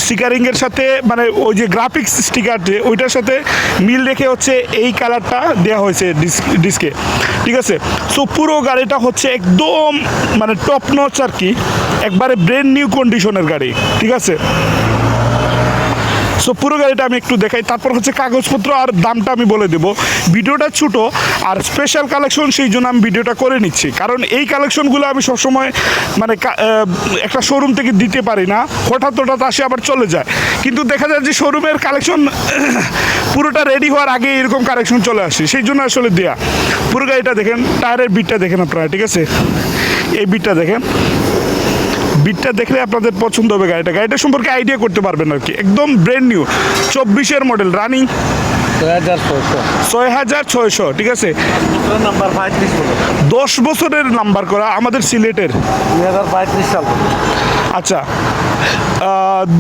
স্টিকারিংয়ের সাথে মানে ওই যে গ্রাফিক্স স্টিকার ওইটার সাথে মিল রেখে হচ্ছে এই কালারটা দেওয়া হয়েছে ডিস্কে, ঠিক আছে। সো পুরো গাড়িটা হচ্ছে একদম মানে টপ নচ আর কি, একবারে ব্র্যান্ড নিউ কন্ডিশনের গাড়ি, ঠিক আছে। সো পুরো গাড়িটা আমি একটু দেখাই, তারপর হচ্ছে কাগজপত্র আর দামটা আমি বলে দেবো। ভিডিওটা ছোটো আর স্পেশাল কালেকশন, সেই জন্য আমি ভিডিওটা করে নিচ্ছি, কারণ এই কালেকশনগুলো আমি সবসময় মানে একটা শোরুম থেকে দিতে পারি না, হঠাৎ আসে আবার চলে যায়। কিন্তু দেখা যায় যে শোরুমের কালেকশন পুরোটা রেডি হওয়ার আগে এরকম কালেকশন চলে আসে, সেই জন্য আসলে দেয়া। পুরো গাড়িটা দেখেন, টায়ারের বিটটা দেখেন আপনারা, ঠিক আছে। এই বিটটা দেখেন, বিটটা দেখলে আপনাদের পছন্দ হবে গাড়িটা সম্পর্কে আইডিয়া করতে পারবেন আর কি। একদম ব্র্যান্ড নিউ 24-এর মডেল, রানিং 6600, ঠিক আছে। নাম্বার 10 বছরের নাম্বার করা, আমাদের সিলেটের 2035 সাল। আচ্ছা,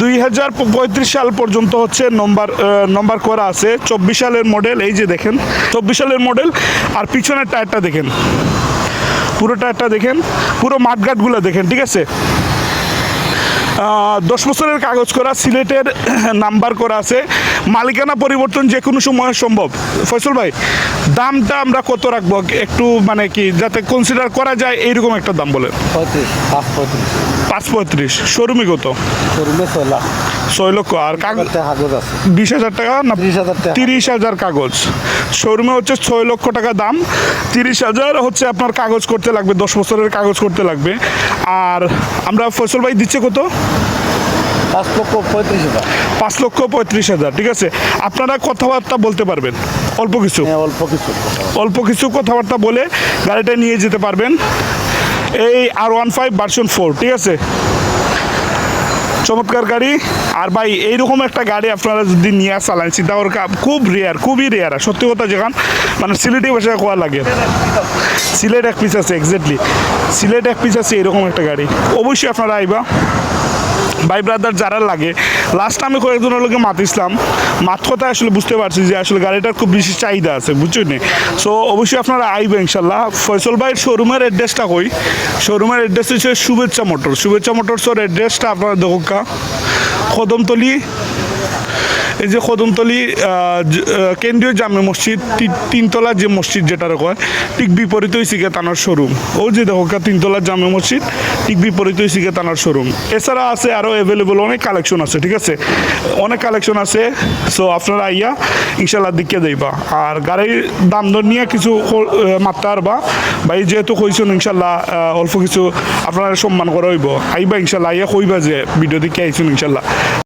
2035 সাল পর্যন্ত হচ্ছে নম্বর করা আছে। 24 সালের মডেল, এই যে দেখেন 24 সালের মডেল। আর পিছনের টায়ারটা দেখেন, পুরো টায়ারটা দেখেন, পুরো মাঠঘাটগুলো দেখেন, ঠিক আছে। 10 বছরের কাগজ করা, সিলেটের নাম্বার করা আছে। মালিকানা পরিবর্তন যে কোনো সময় সম্ভব। ফয়সল ভাই, দামটা আমরা কত রাখবো একটু, মানে কি যাতে কনসিডার করা যায় এইরকম একটা দাম বলেন। 535। শোরুমে কত? 6 লক্ষ। আর কাগজ 20,000 টাকা না 30,000 কাগজ। শোরুমে হচ্ছে 6 লক্ষ টাকা দাম, 30,000 হচ্ছে আপনার কাগজ করতে লাগবে, 10 বছরের কাগজ করতে লাগবে। আর আমরা ফয়সল ভাই দিচ্ছে কত? 5,35,000, ঠিক আছে। আপনারা কথাবার্তা বলতে পারবেন অল্প কিছু কথাবার্তা বলে গাড়িটা নিয়ে যেতে পারবেন। এই R15 ভার্সন 4, ঠিক আছে। চমৎকার গাড়ি। আর ভাই এইরকম একটা গাড়ি আপনারা যদি নিয়ে চালান, চিন্তা করে খুবই রেয়ার সত্যি কথা, যেখান মানে সিলেটি ভাষায় কোয়া লাগে। সিলেট এক পিস আছে, এক্স্যাক্টলি সিলেট এক পিস আছে এরকম একটা গাড়ি। অবশ্যই আপনারা আইবা ভাই ব্রাদার যারা লাগে। লাস্ট আমি কয়েকজনের লোকে মাতিছিলাম, কথা আসলে বুঝতে পারছি যে আসলে গাড়িটার খুব বেশি চাহিদা আছে, বুঝছেন। সো অবশ্যই আপনারা আইবে ইনশাল্লাহ। ফয়সল ভাইয়ের শোরুমের অ্যাড্রেসটা কই? শোরুমের অ্যাড্রেস হচ্ছে শুভেচ্ছা মোটরসের অ্যাড্রেসটা আপনারা দেখুন, কদমতলি, এই যে কদমতলি কেন্দ্রীয় জামে মসজিদ, 3তলা যে মসজিদ যেটা কয়, ঠিক বিপরীত হয়েছে তানার শোরুম। ও যে দেখো 3তলা জামে মসজিদ, ঠিক বিপরীত হয়েছে তানার শোরুম। এছাড়া আছে আরও অ্যাভেলেবল অনেক কালেকশন আছে, ঠিক আছে, অনেক কালেকশন আছে। সো আপনারা আইয়া ইনশাল্লাহ দিকে দেবা। আর গাড়ির দাম দর নিয়ে কিছু মারতে পারবা ভাই, যেহেতু কইছেন ইনশাল্লাহ অল্প কিছু আপনারা সম্মান করা হইব। আইবা ইনশাল্লাহ, আইয়া কইবা যে ভিডিও দিকে আইছেন ইনশাল্লাহ।